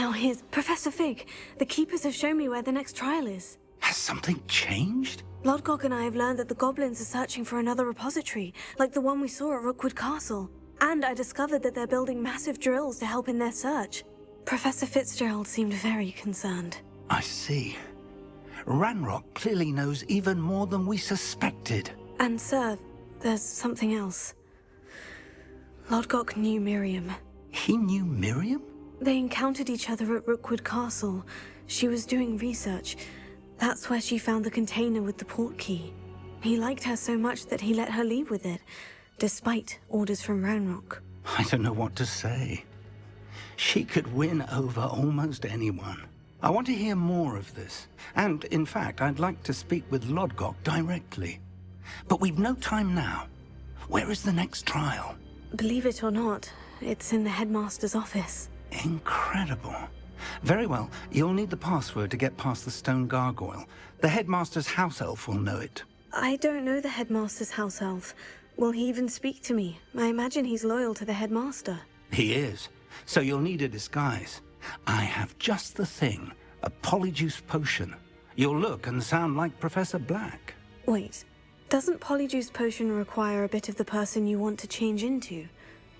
Now here's Professor Fig. The Keepers have shown me where the next trial is. Has something changed? Lodgok and I have learned that the goblins are searching for another repository, like the one we saw at Rookwood Castle. And I discovered that they're building massive drills to help in their search. Professor Fitzgerald seemed very concerned. I see. Ranrock clearly knows even more than we suspected. And sir, there's something else. Lodgok knew Miriam. He knew Miriam? They encountered each other at Rookwood Castle. She was doing research. That's where she found the container with the port key. He liked her so much that he let her leave with it, despite orders from Ranrock. I don't know what to say. She could win over almost anyone. I want to hear more of this. And, in fact, I'd like to speak with Lodgok directly. But we've no time now. Where is the next trial? Believe it or not, it's in the headmaster's office. Incredible. Very well, you'll need the password to get past the stone gargoyle. The headmaster's house elf will know it. I don't know the headmaster's house elf. Will he even speak to me? I imagine he's loyal to the headmaster. He is. So you'll need a disguise. I have just the thing. A Polyjuice Potion. You'll look and sound like Professor Black. Wait, doesn't Polyjuice Potion require a bit of the person you want to change into?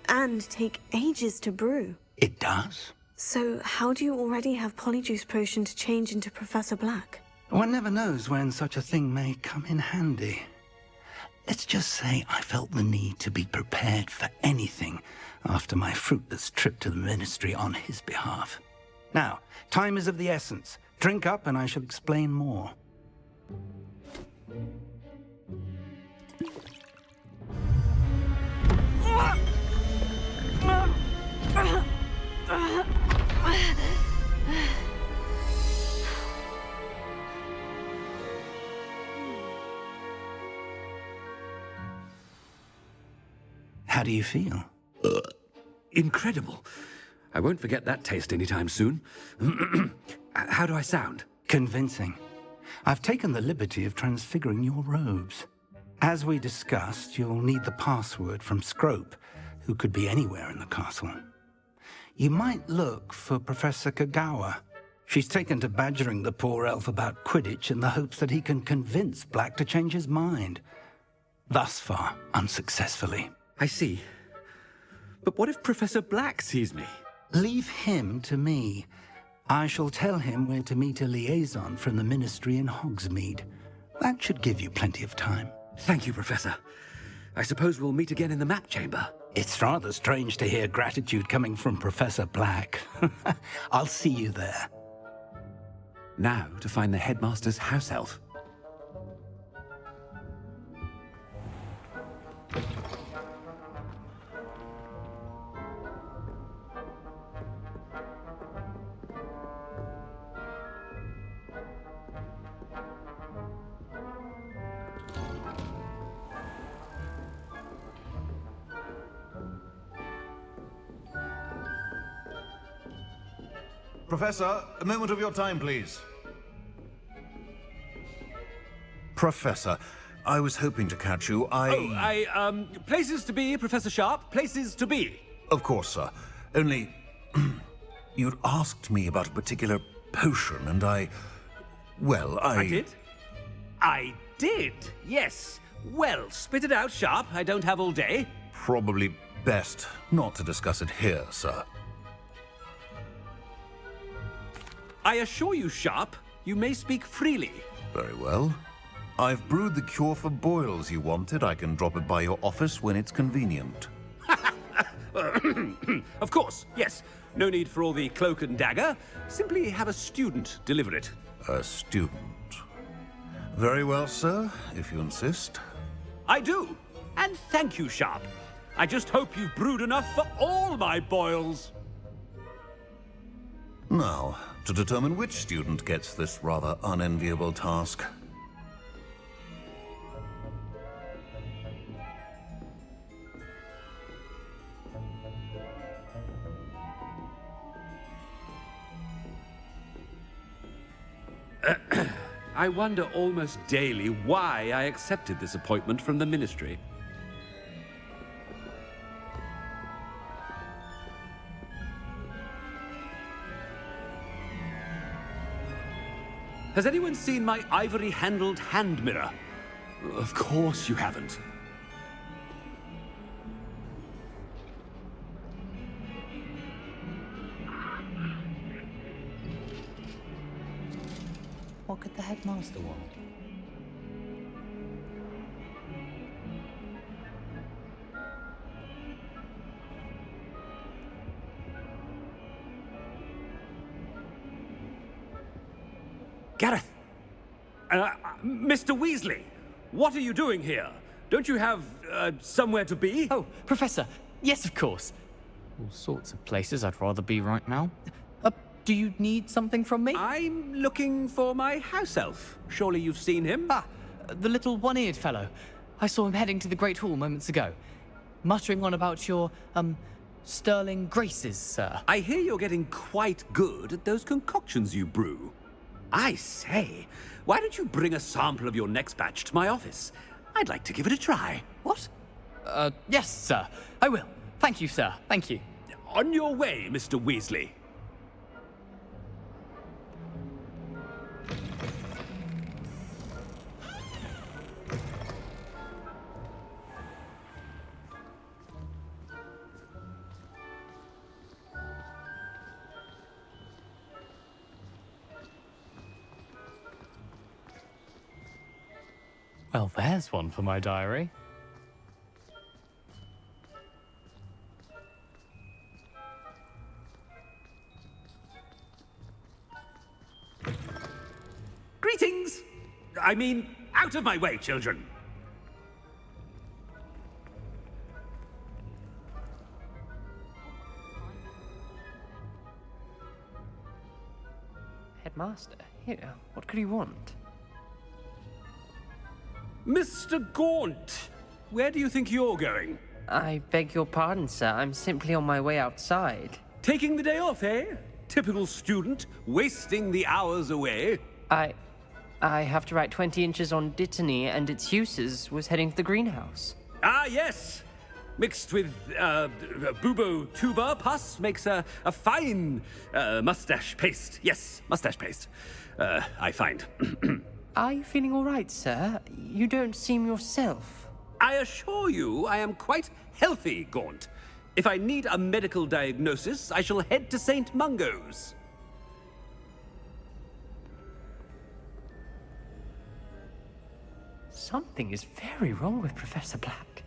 And take ages to brew? It does. So how do you already have Polyjuice Potion to change into Professor Black? One never knows when such a thing may come in handy. Let's just say I felt the need to be prepared for anything after my fruitless trip to the Ministry on his behalf. Now, time is of the essence. Drink up and I shall explain more. How do you feel? Incredible. I won't forget that taste anytime soon. How do I sound? Convincing. I've taken the liberty of transfiguring your robes. As we discussed, you'll need the password from Scrope, who could be anywhere in the castle. You might look for Professor Kagawa. She's taken to badgering the poor elf about Quidditch in the hopes that he can convince Black to change his mind. Thus far, unsuccessfully. I see. But what if Professor Black sees me? Leave him to me. I shall tell him where to meet a liaison from the Ministry in Hogsmeade. That should give you plenty of time. Thank you, Professor. I suppose we'll meet again in the map chamber. It's rather strange to hear gratitude coming from Professor Black. I'll see you there. Now to find the headmaster's house elf. Professor, a moment of your time, please. Professor, I was hoping to catch you. Places to be, Professor Sharp. Places to be. Of course, sir. Only, you'd asked me about a particular potion, and I did? I did, yes. Well, spit it out, Sharp. I don't have all day. Probably best not to discuss it here, sir. I assure you, Sharp, you may speak freely. Very well. I've brewed the cure for boils you wanted. I can drop it by your office when it's convenient. Of course, yes. No need for all the cloak and dagger. Simply have a student deliver it. A student. Very well, sir, if you insist. I do. And thank you, Sharp. I just hope you've brewed enough for all my boils. Now, to determine which student gets this rather unenviable task. I wonder almost daily why I accepted this appointment from the Ministry. Has anyone seen my ivory-handled hand mirror? Of course you haven't. What could the headmaster want? Gareth! Mr. Weasley, what are you doing here? Don't you have, somewhere to be? Oh, Professor. Yes, of course. All sorts of places I'd rather be right now. Do you need something from me? I'm looking for my house elf. Surely you've seen him? Ah, the little one-eared fellow. I saw him heading to the Great Hall moments ago, muttering on about your, sterling graces, sir. I hear you're getting quite good at those concoctions you brew. I say, why don't you bring a sample of your next batch to my office? I'd like to give it a try. What? Yes, sir. I will. Thank you, sir. Thank you. On your way, Mr. Weasley. Well, there's one for my diary. Greetings! I mean, out of my way, children. Headmaster, here, what could he want? Mr. Gaunt, where do you think you're going? I beg your pardon, sir. I'm simply on my way outside. Taking the day off, eh? Typical student, wasting the hours away. I have to write 20 inches on Dittany and its uses. Was heading to the greenhouse. Ah, yes! Mixed with, bubo tuber pus makes a fine, mustache paste. Yes, mustache paste. I find. Are you feeling all right, sir? You don't seem yourself. I assure you I am quite healthy, Gaunt. If I need a medical diagnosis, I shall head to St. Mungo's. Something is very wrong with Professor Black.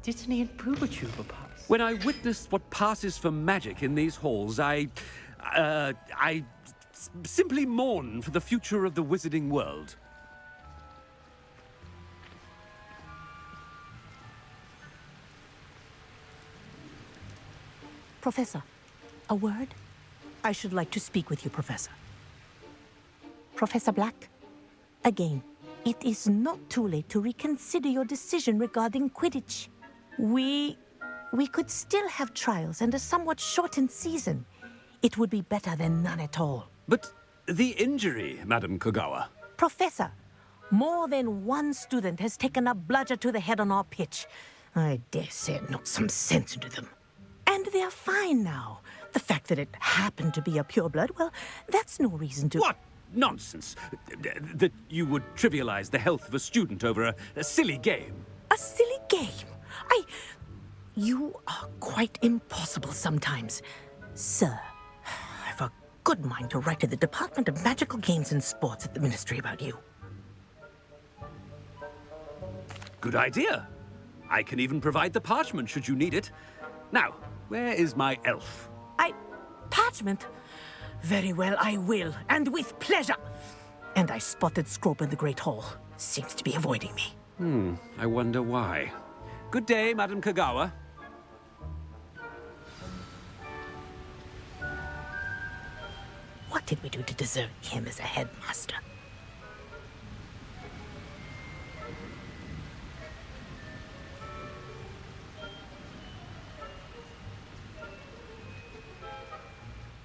Dittany and Boobertuber pass. When I witness what passes for magic in these halls, I simply mourn for the future of the wizarding world. Professor, a word? I should like to speak with you, Professor. Professor Black, again, it is not too late to reconsider your decision regarding Quidditch. We could still have trials and a somewhat shortened season. It would be better than none at all. But the injury, Madam Kogawa. Professor, more than one student has taken a bludger to the head on our pitch. I dare say it knocked some sense into them. And they're fine now. The fact that it happened to be a pureblood, well, that's no reason to... What nonsense! That you would trivialize the health of a student over a silly game. A silly game? You are quite impossible sometimes. Sir, I've a good mind to write to the Department of Magical Games and Sports at the Ministry about you. Good idea. I can even provide the parchment should you need it. Now, where is my elf? Parchment? Very well, I will, and with pleasure. And I spotted Scrope in the Great Hall. Seems to be avoiding me. I wonder why. Good day, Madam Kogawa. What did we do to deserve him as a headmaster?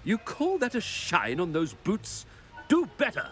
You call that a shine on those boots? Do better!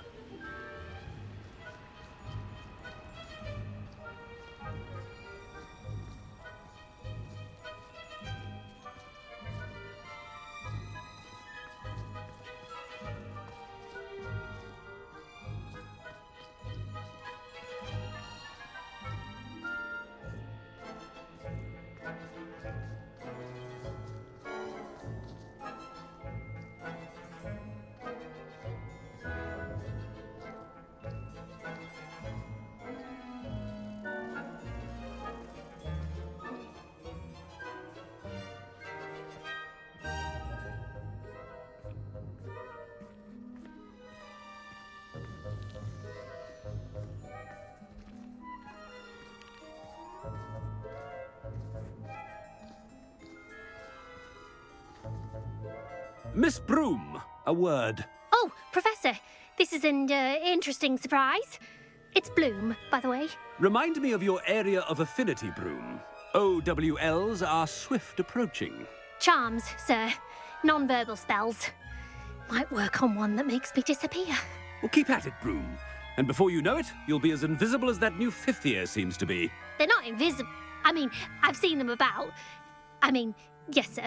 Miss Broom, a word. Oh, Professor, this is an interesting surprise. It's Bloom, by the way. Remind me of your area of affinity, Broom. OWLs are swift approaching. Charms, sir. Non-verbal spells. Might work on one that makes me disappear. Well, keep at it, Broom. And before you know it, you'll be as invisible as that new fifth year seems to be. They're not invisible. I mean, I've seen them about. I mean, yes, sir.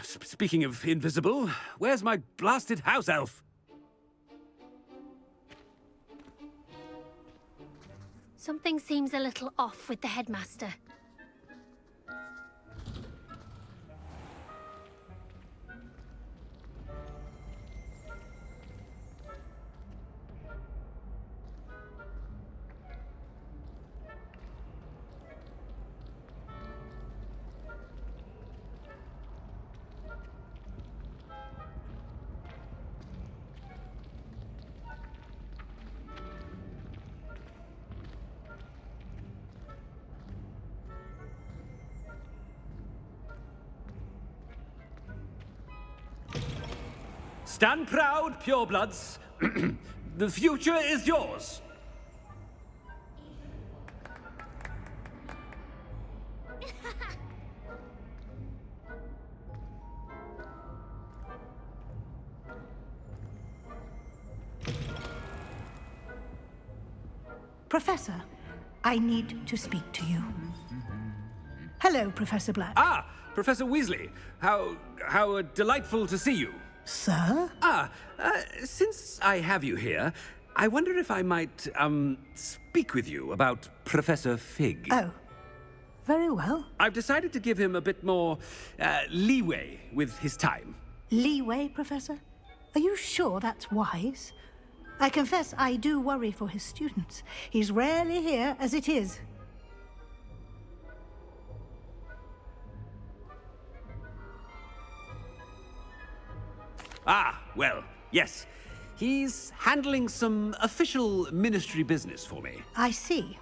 Speaking of invisible, where's my blasted house elf? Something seems a little off with the headmaster. Stand proud, purebloods. The future is yours. Professor, I need to speak to you. Hello, Professor Black. Ah, Professor Weasley. How delightful to see you. Sir? Since I have you here, I wonder if I might, speak with you about Professor Fig. Oh, very well. I've decided to give him a bit more, leeway with his time. Leeway, Professor? Are you sure that's wise? I confess I do worry for his students. He's rarely here as it is. Ah, well, yes. He's handling some official ministry business for me. I see.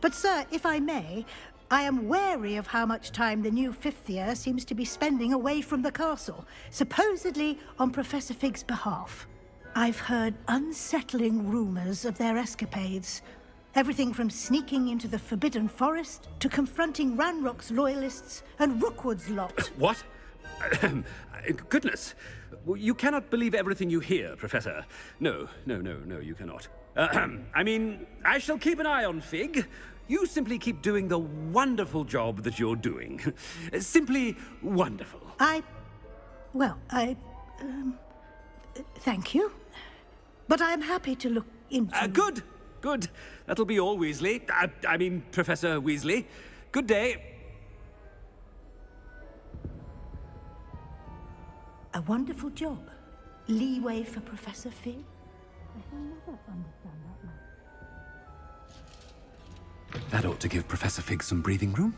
But, sir, if I may, I am wary of how much time the new fifth year seems to be spending away from the castle, supposedly on Professor Fig's behalf. I've heard unsettling rumors of their escapades. Everything from sneaking into the Forbidden Forest to confronting Ranrock's loyalists and Rookwood's lot. What? Goodness. You cannot believe everything you hear, Professor. No, you cannot. I mean, I shall keep an eye on Fig. You simply keep doing the wonderful job that you're doing. Simply wonderful. Thank you. But I'm happy to look into... Good. That'll be all, Weasley. I mean, Professor Weasley. Good day. A wonderful job. Leeway for Professor Fig? I never understand that. That ought to give Professor Fig some breathing room.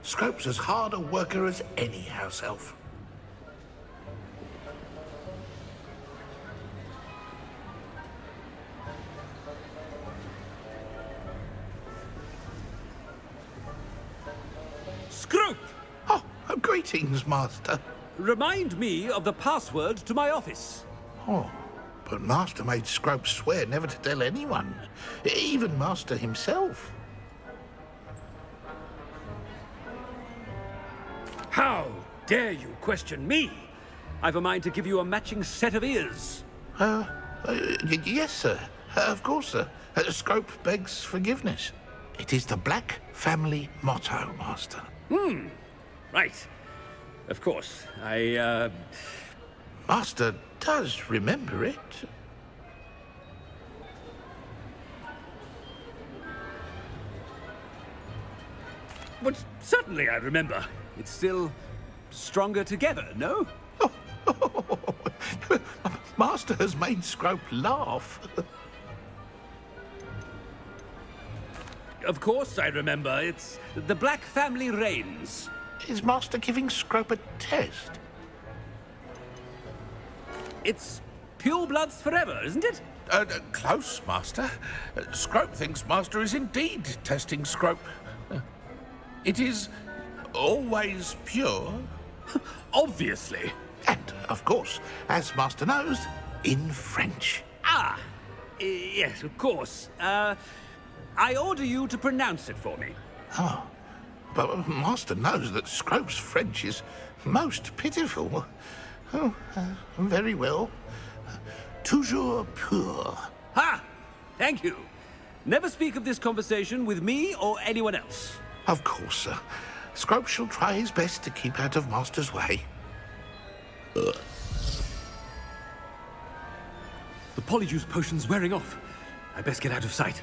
Scrope's as hard a worker as any house elf. Scrope! Oh, greetings, Master. Remind me of the password to my office. Oh, but Master made Scrope swear never to tell anyone, even Master himself. How dare you question me? I've a mind to give you a matching set of ears. Yes, sir. Of course, sir. Scrope begs forgiveness. It is the Black family motto, Master. Right. Of course. Master does remember it. But certainly I remember. It's still stronger together, no? Master has made Scrope laugh. Of course I remember. It's the Black family reigns. Is Master giving Scrope a test? It's pure bloods forever, isn't it? Close, Master. Scrope thinks Master is indeed testing Scrope. It is always pure. Obviously. And, of course, as Master knows, in French. Ah, yes, of course. I order you to pronounce it for me. Oh, but Master knows that Scrope's French is most pitiful. Oh, very well. Toujours pur. Ha! Thank you. Never speak of this conversation with me or anyone else. Of course, sir. Scrope shall try his best to keep out of Master's way. The Polyjuice Potion's wearing off. I best get out of sight.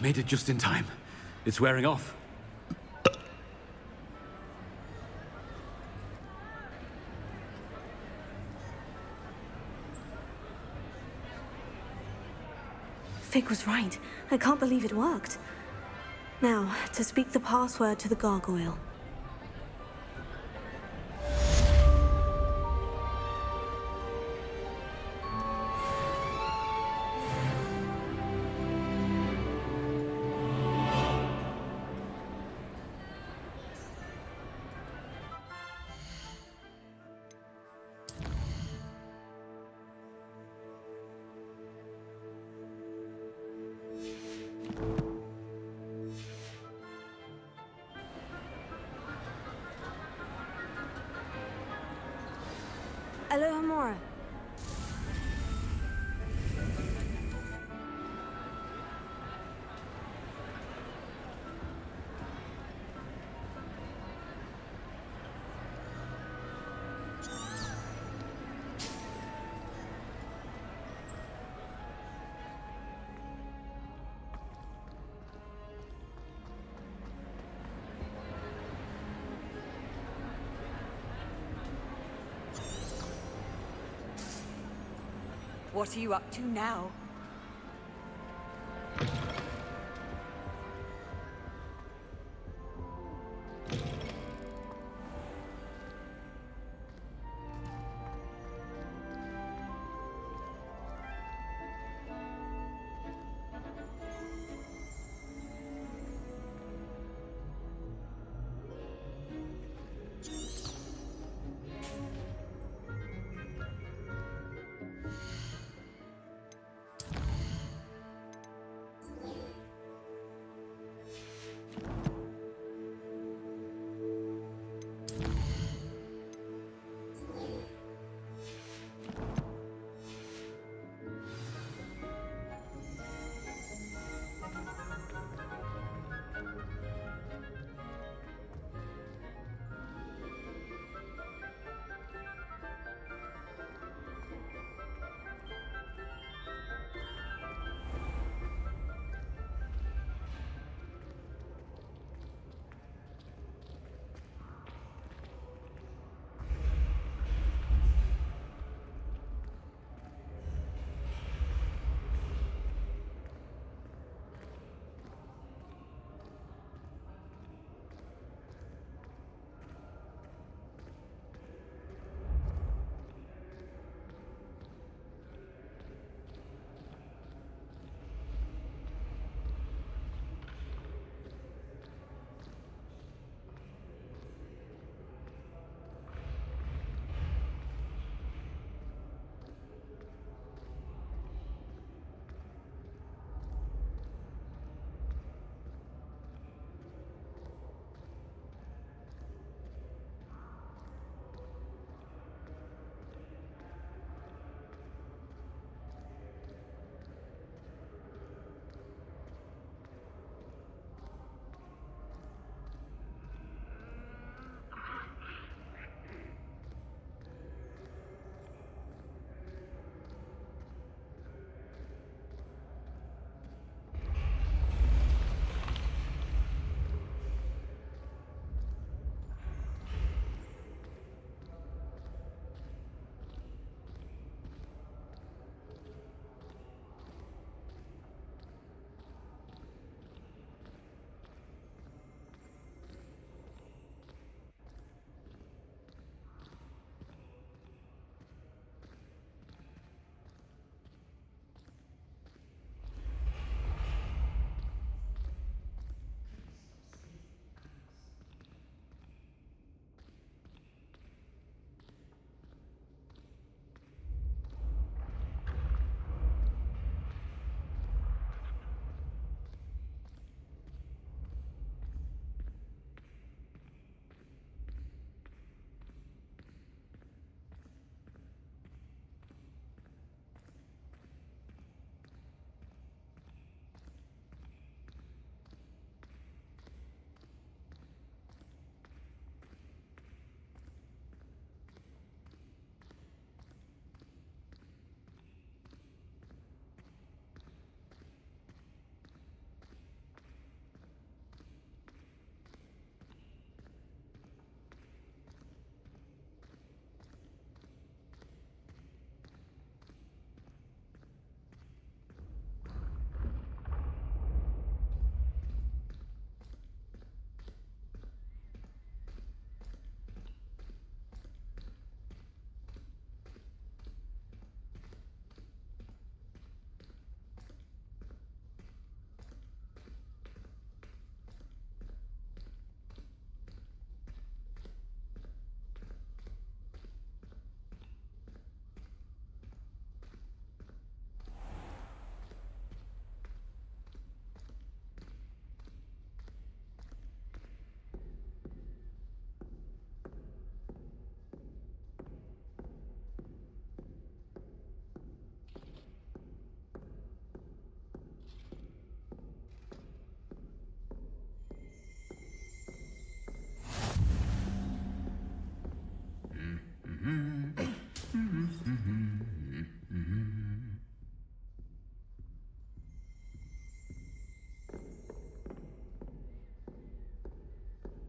Made it just in time. It's wearing off. Fig was right. I can't believe it worked. Now, to speak the password to the gargoyle. Alohomora. What are you up to now?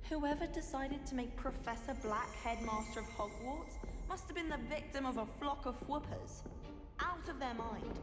Whoever decided to make Professor Black headmaster of Hogwarts must have been the victim of a flock of whoopers. Out of their mind.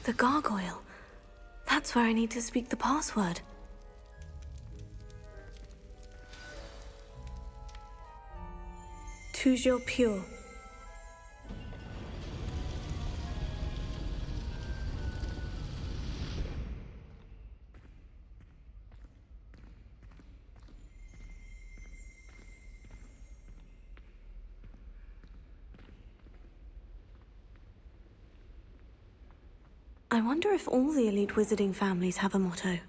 The gargoyle. That's where I need to speak the password. Toujours pure. I wonder if all the elite wizarding families have a motto.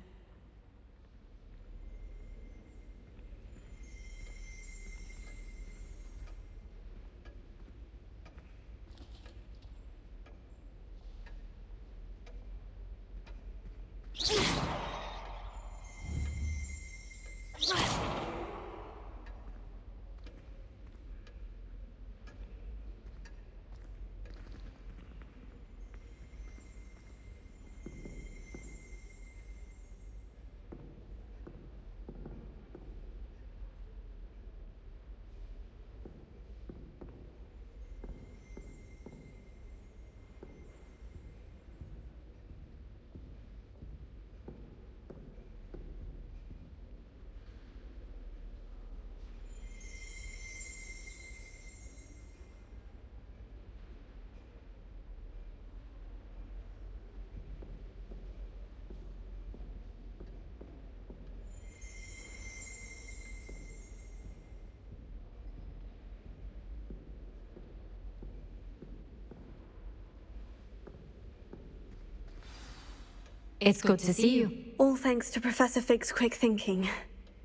It's good to see you. All thanks to Professor Fig's quick thinking.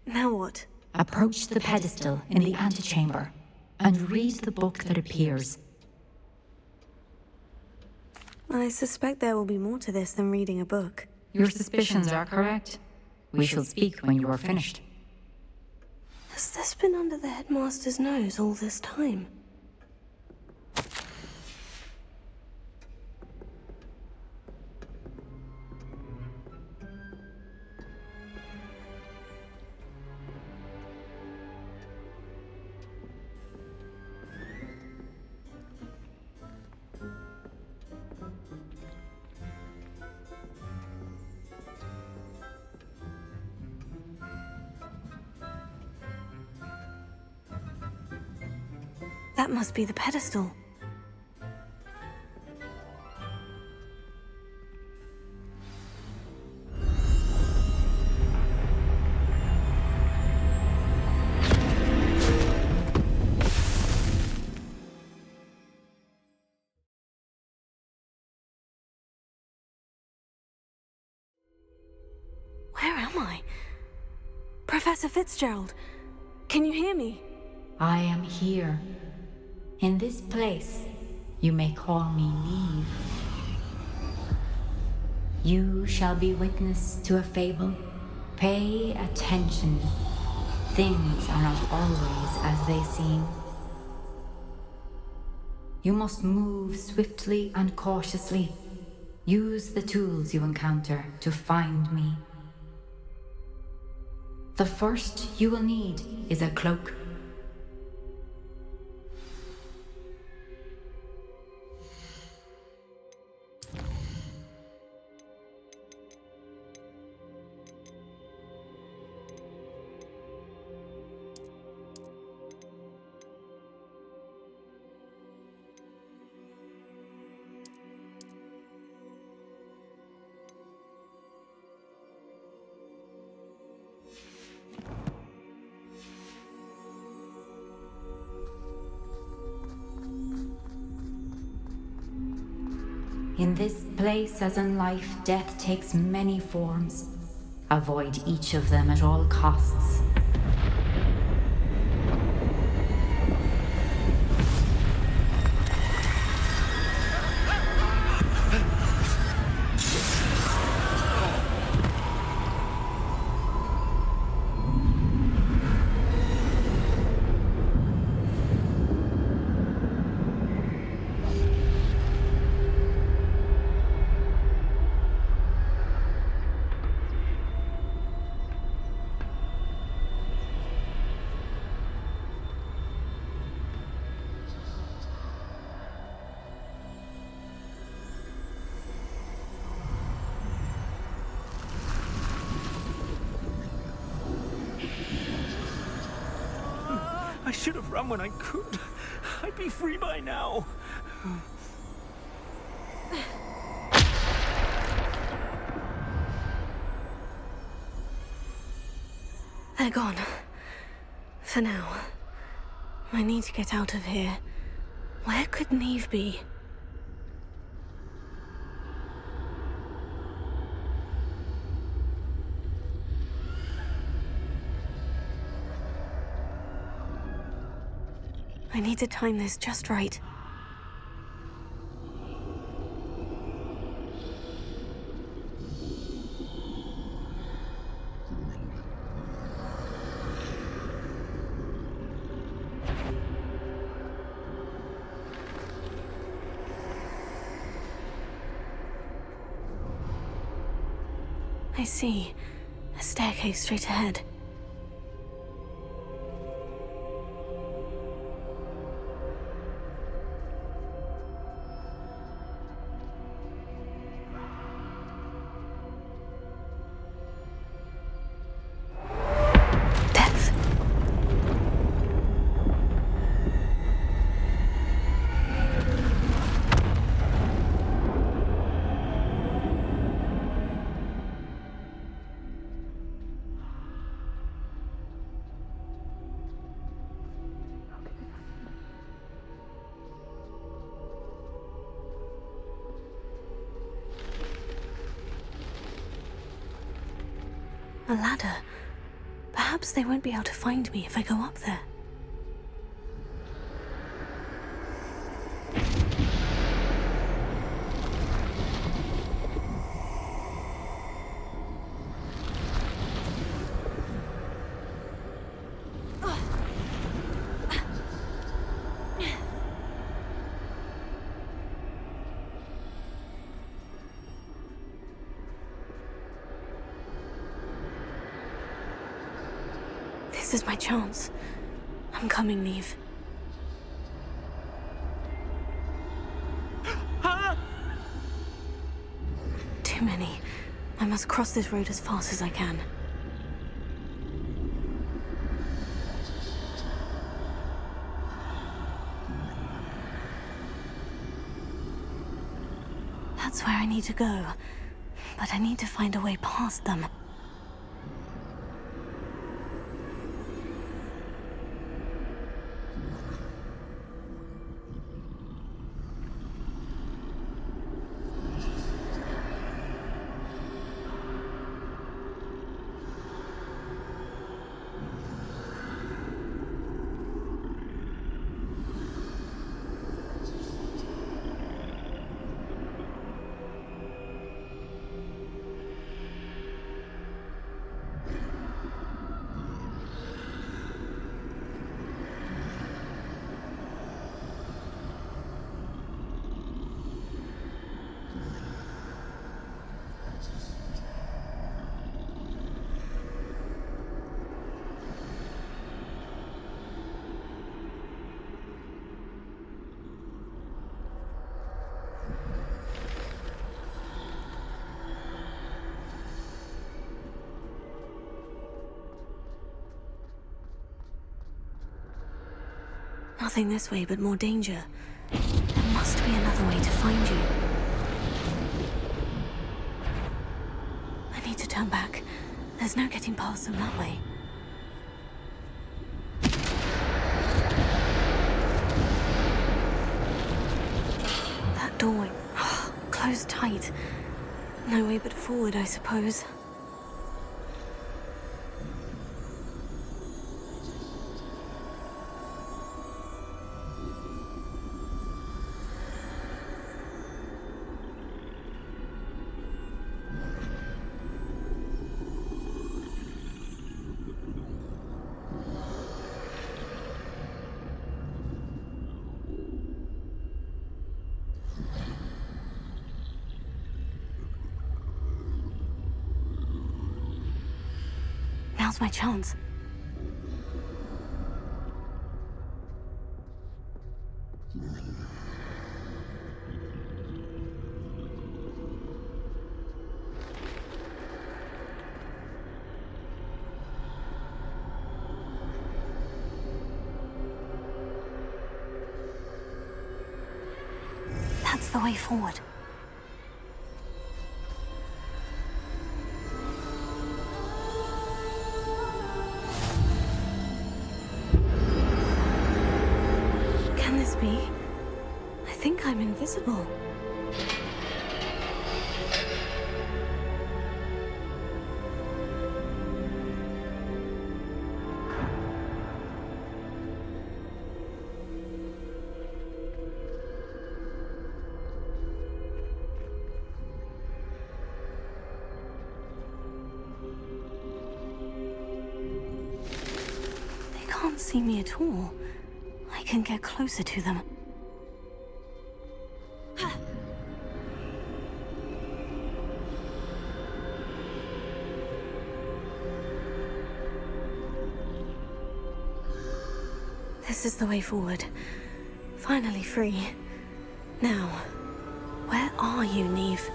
Now what? Approach the pedestal in the antechamber and read the book that appears. I suspect there will be more to this than reading a book. Your suspicions are correct. We shall speak when you are finished. Has this been under the headmaster's nose all this time? That must be the pedestal. Where am I? Professor Fitzgerald, can you hear me? I am here. In this place, you may call me Neve. You shall be witness to a fable. Pay attention. Things are not always as they seem. You must move swiftly and cautiously. Use the tools you encounter to find me. The first you will need is a cloak. In this place, as in life, death takes many forms. Avoid each of them at all costs. I should have run when I could. I'd be free by now. They're gone. For now. I need to get out of here. Where could Neve be? I need to time this just right. I see. A staircase straight ahead. A ladder. Perhaps they won't be able to find me if I go up there. This is my chance. I'm coming, Neve. Too many. I must cross this road as fast as I can. That's where I need to go. But I need to find a way past them. Nothing this way, but more danger. There must be another way to find you. I need to turn back. There's no getting past them that way. That doorway, closed tight. No way but forward, I suppose. Now's my chance. That's the way forward. Can this be? I think I'm invisible. They can't see me at all. I can get closer to them. This is the way forward. Finally free. Now, where are you, Neve?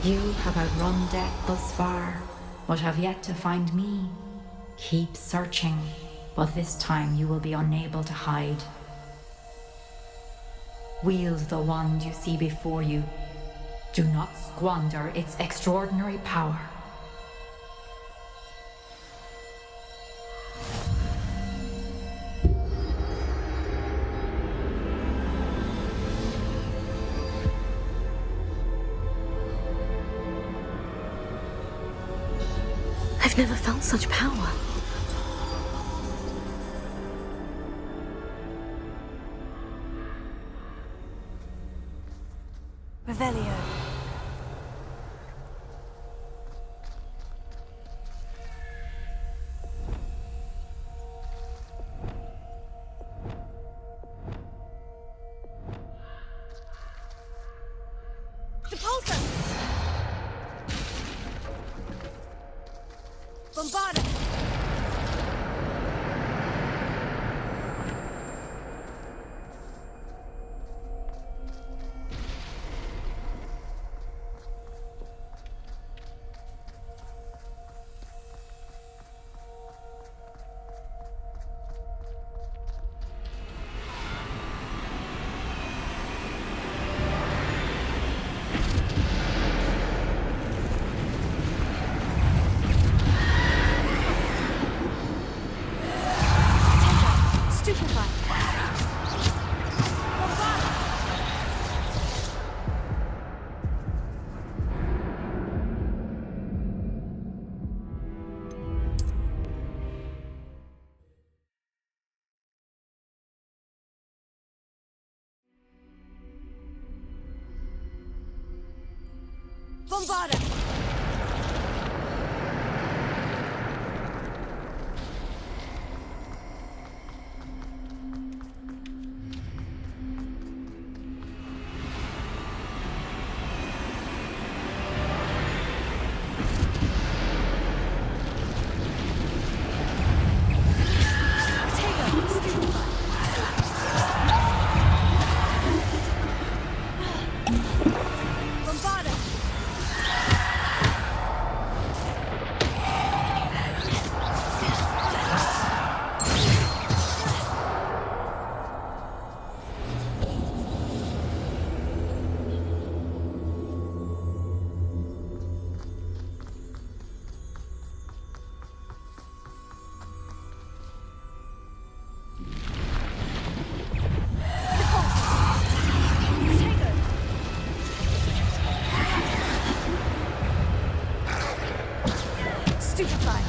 You have outrun death thus far, but have yet to find me. Keep searching, but this time you will be unable to hide. Wield the wand you see before you. Do not squander its extraordinary power. I've never felt such power. Revelio. Depulso! Bombarda! Bombarda! Stupefy!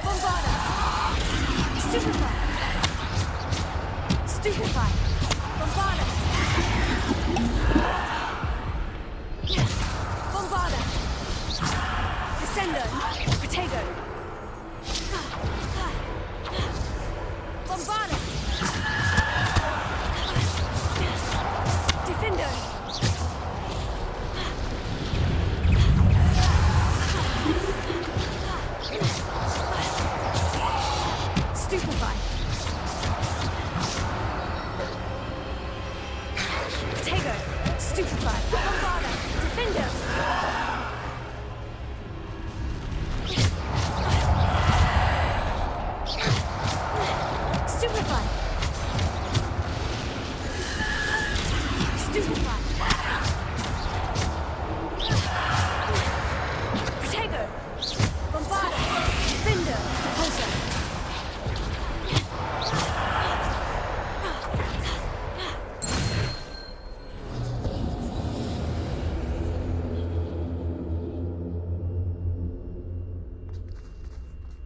Bombarda! Stupefy! Stupefy! Bombarda! Bombarda! Descendo! Potato! Bombarda! Defendo! Stupefy. Potato. Stupefy. Bombarda. Defender. Stupefy. Stupefy. Potato. Bombarda. Defender. Repulsor.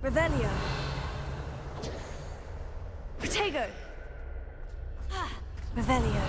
Revelio. Protego. Revelio.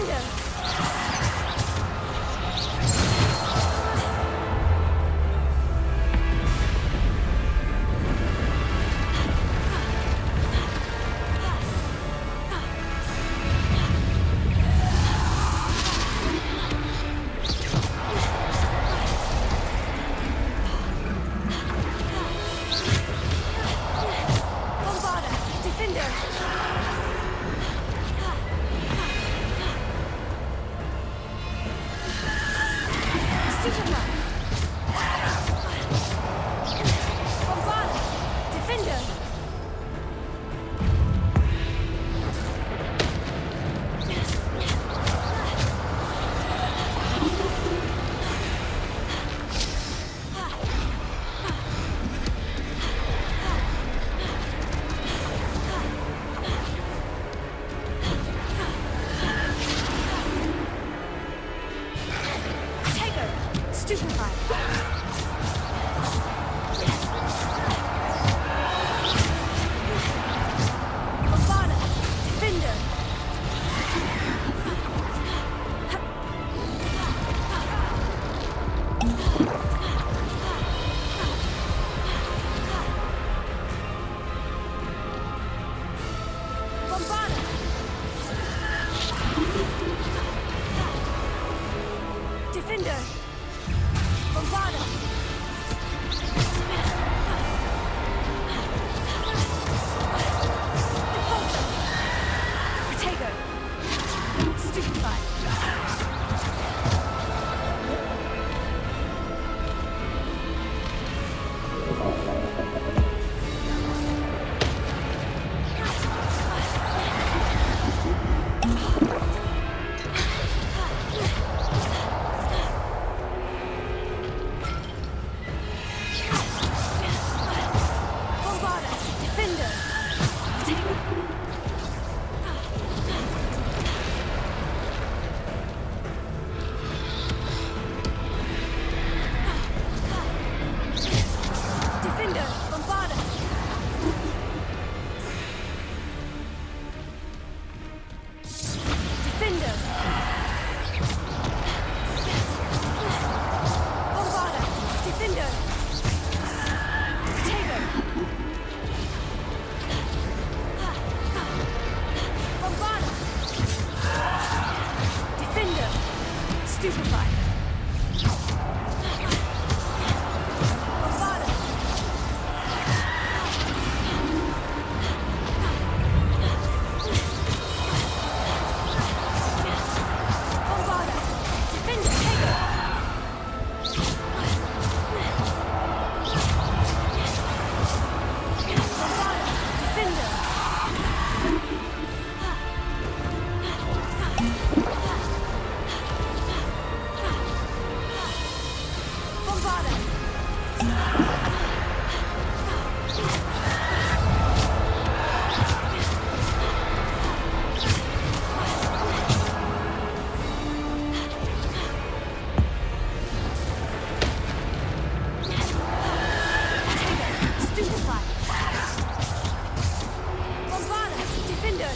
Defender! Bombarda! Defender! Stupefy! Bombarda! Defender! Tego! Stupefy! Bombarda! Defender! Bombarda! Defender! Bombarda! Repulsor! Protego! Stupefy! Bombarda! Defender! Defender! Bombarda! Defender! Bombarda! Defender! Protego! Bombarda! Defender! Stupefy! Bombarda! Bombarda! Defender! Tego! Bombarda! Defender! Bombarda! Stupefy! Bombarda! Defender!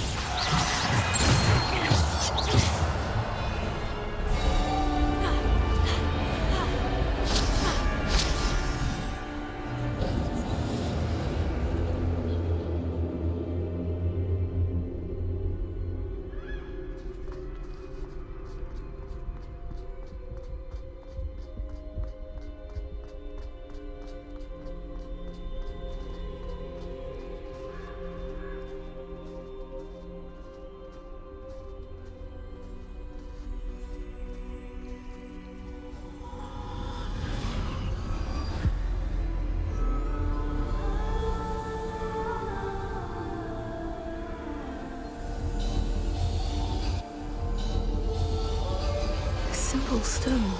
Simple stone.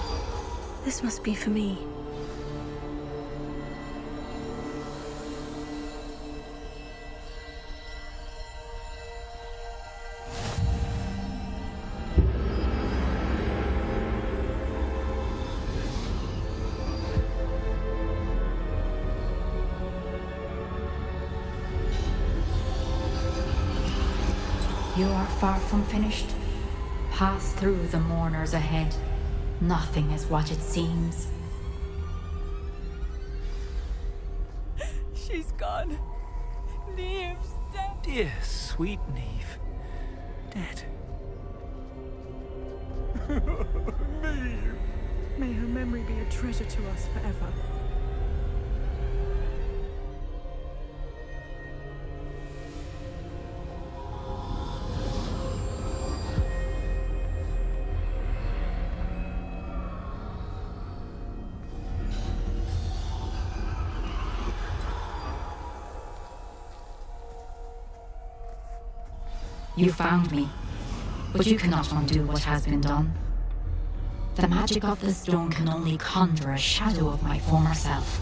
This must be for me. You are far from finished. Pass through the mourners ahead. Nothing is what it seems. She's gone. Neve's dead. Dear, sweet Neve. Dead. Neve. May her memory be a treasure to us forever. You found me, but you cannot undo what has been done. The magic of the stone can only conjure a shadow of my former self.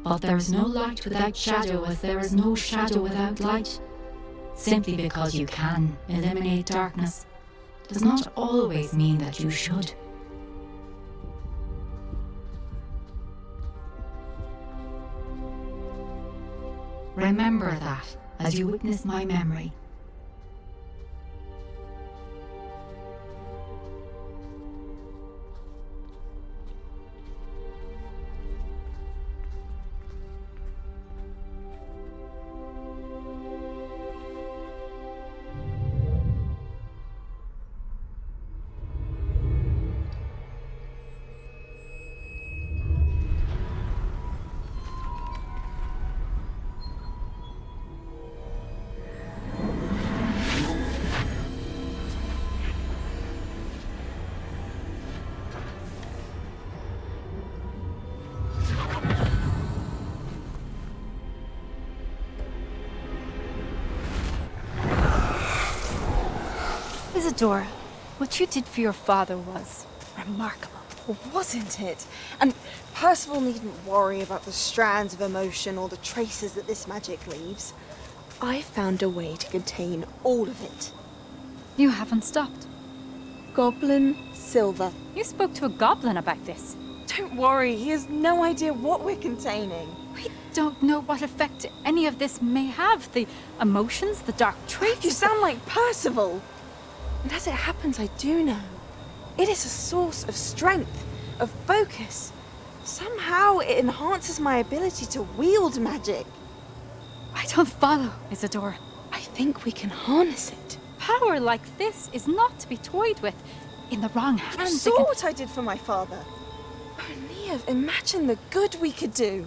But there is no light without shadow, as there is no shadow without light. Simply because you can eliminate darkness does not always mean that you should. Remember that as you witness my memory. Isadora, what you did for your father was remarkable. Well, wasn't it? And Percival needn't worry about the strands of emotion or the traces that this magic leaves. I found a way to contain all of it. You haven't stopped. Goblin Silver. You spoke to a goblin about this. Don't worry, he has no idea what we're containing. We don't know what effect any of this may have. The emotions, the dark traits. You sound like Percival. And as it happens, I do know. It is a source of strength, of focus. Somehow it enhances my ability to wield magic. I don't follow, Isadora. I think we can harness it. Power like this is not to be toyed with. In the wrong hands. You saw what I did for my father. Oh, Neve, imagine the good we could do.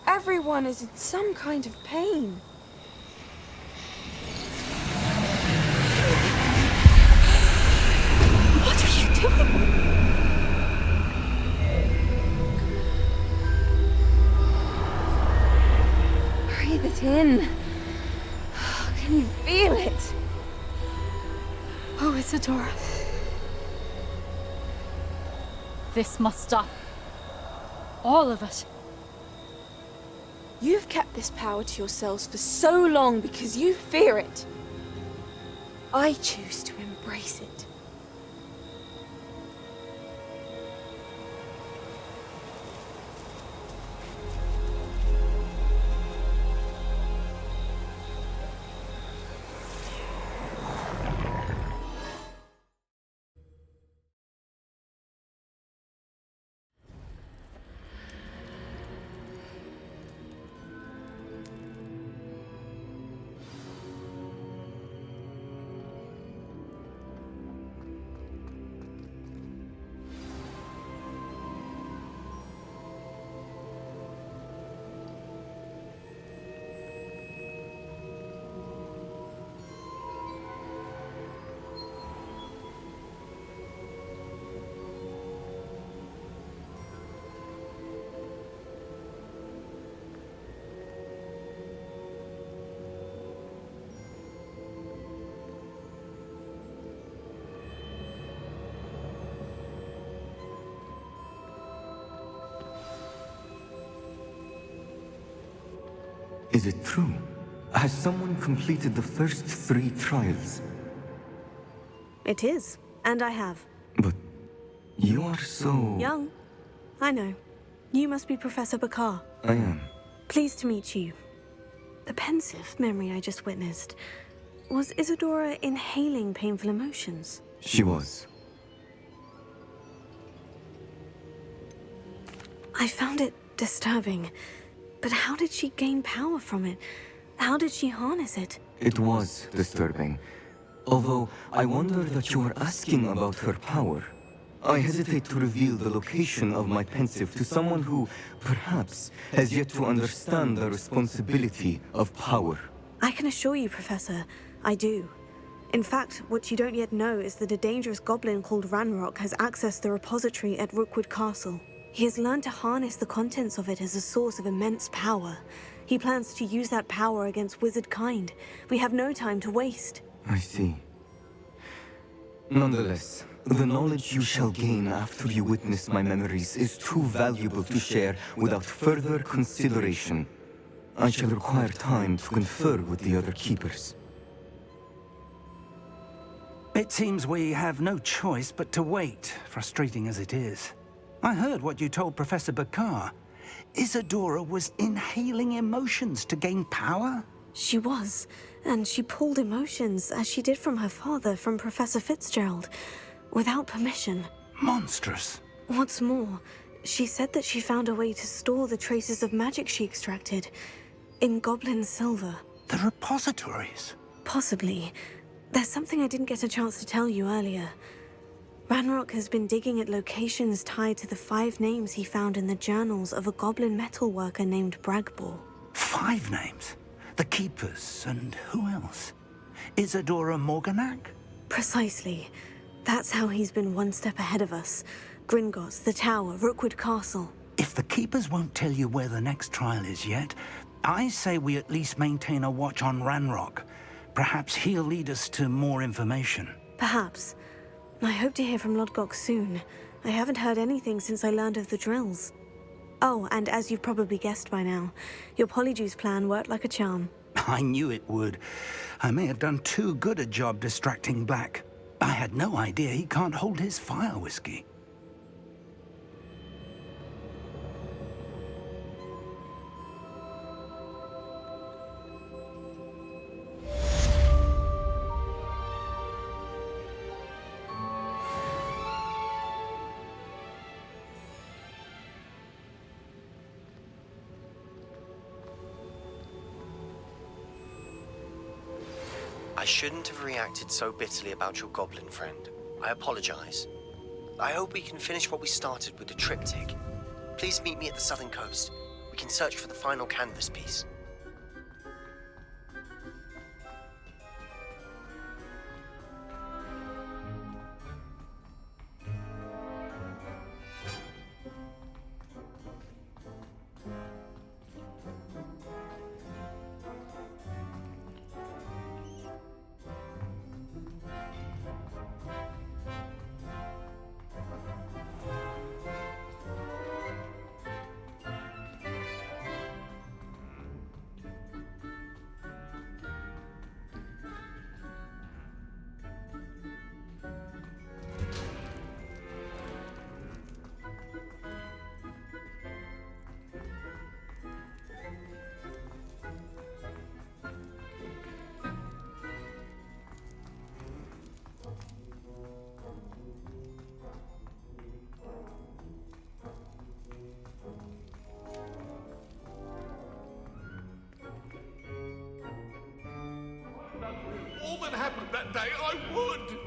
Everyone is in some kind of pain. What are you doing? Breathe it in. Can you feel it? Oh, Isadora. This must stop. All of it. You've kept this power to yourselves for so long because you fear it. I choose to embrace it. Is it true? Has someone completed the first 3 trials? It is, and I have. But You are so... Young. I know. You must be Professor Bakar. I am. Pleased to meet you. The pensive memory I just witnessed. Was Isadora inhaling painful emotions? She was. I found it disturbing. But how did she gain power from it? How did she harness it? It was disturbing. Although, I wonder that you are asking about her power. I hesitate to reveal the location of my pensive to someone who, perhaps, has yet to understand the responsibility of power. I can assure you, Professor, I do. In fact, what you don't yet know is that a dangerous goblin called Ranrock has accessed the repository at Rookwood Castle. He has learned to harness the contents of it as a source of immense power. He plans to use that power against wizard kind. We have no time to waste. I see. Nonetheless, the knowledge you shall gain after you witness my memories is too valuable to share without further consideration. I shall require time to confer with the other keepers. It seems we have no choice but to wait, frustrating as it is. I heard what you told Professor Bakar. Isadora was inhaling emotions to gain power? She was, and she pulled emotions, as she did from her father, from Professor Fitzgerald, without permission. Monstrous. What's more, she said that she found a way to store the traces of magic she extracted in goblin silver. The repositories? Possibly. There's something I didn't get a chance to tell you earlier. Ranrock has been digging at locations tied to the 5 names he found in the journals of a goblin metalworker named Bragbor. 5 names? The Keepers, and who else? Isadora Morganac? Precisely. That's how he's been one step ahead of us. Gringotts, the Tower, Rookwood Castle. If the Keepers won't tell you where the next trial is yet, I say we at least maintain a watch on Ranrock. Perhaps he'll lead us to more information. Perhaps. I hope to hear from Lodgok soon. I haven't heard anything since I learned of the drills. Oh, and as you've probably guessed by now, your Polyjuice plan worked like a charm. I knew it would. I may have done too good a job distracting Black. I had no idea he can't hold his fire whiskey. I shouldn't have reacted so bitterly about your goblin friend. I apologize. I hope we can finish what we started with the triptych. Please meet me at the southern coast. We can search for the final canvas piece. All that happened that day, I would!